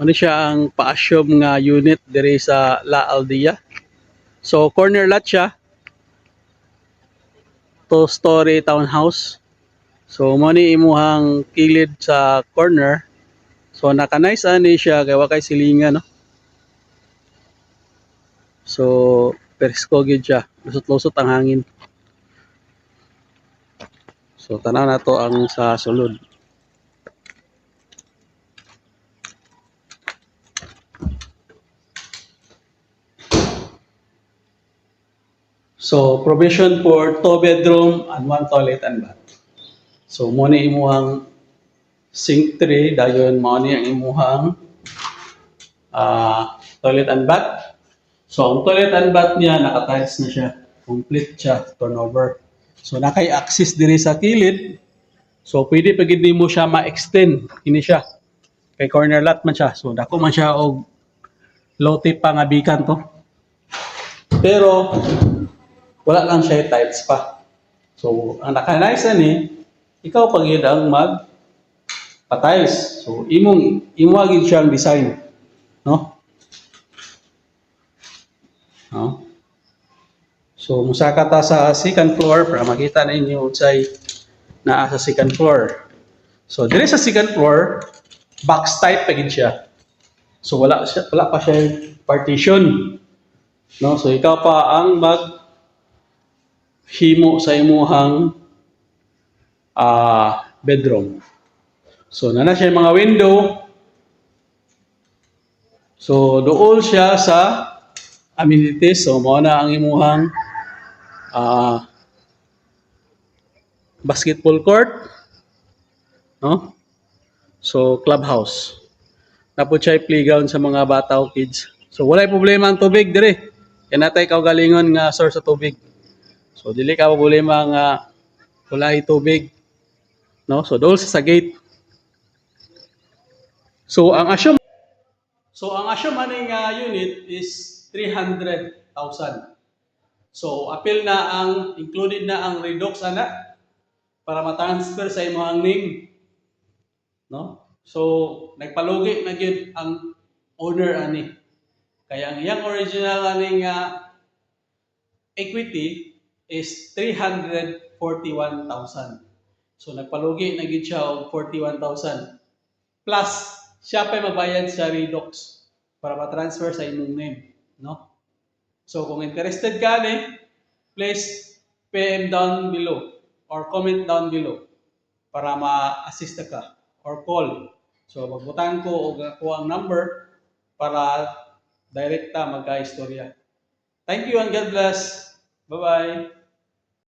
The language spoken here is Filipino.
Ano siya ang pa-assume nga unit diri sa La Aldea. So corner lot siya. 2-story townhouse. So mo ni imuhang kilid sa corner. So naka-nice ani siya kay wa kay silingan no. So persko gid siya. Lusot-lusot ang hangin. So tanaw na to ang sa sulod. So provision for 2 bedroom and 1 toilet and bath. So mo ni imuhang sink tray dayon mo ni ang imuhang toilet and bath. So ang toilet and bath niya naka-tiles na siya. Complete siya, turnover. So nakay access diri sa kilid. So pwede pa gid mo siya ma-extend ini siya. Kay corner lot man siya. So dako man siya og low tip pa nga bikan to. Pero wala lang siya tiles pa. So ang naka-nice ani ikaw pag yun ang mag pa-tiles. So imo gid siyang design, no? No? So musaka ta sa second floor para makita ninyo unsay naa sa second floor. So dire sa second floor, box type pa gid siya. So wala pa siya partition. No? So ikaw pa ang mag himo sa imuhang bedroom. So nana siya mga window. So dool siya sa amenities. So mao na ang imuhang basketball court, no? So clubhouse. Tapos siya playground sa mga bata o kids. So walay problema ang tubig dire. Kaya natay kaugalingon nga source sa tubig. So dili ka problema nga walay tubig, no? So dool sa gate. So ang assume aning unit is 300,000. So appeal na ang included na ang redox ana para ma-transfer sa imong name, no? So nagpalugi na gyud ang owner ani. Kaya ang iyang original aning equity is 341,000. So nagpalugi na gyud siya og 41,000. Plus siya pa magbayad sa redox para ma-transfer sa imong name, no? So kung interested ka ni, please PM down below or comment down below para ma-assist ka or call. So magbutan ko og ako ang number para direkta magka-istorya. Thank you and God bless. Bye-bye.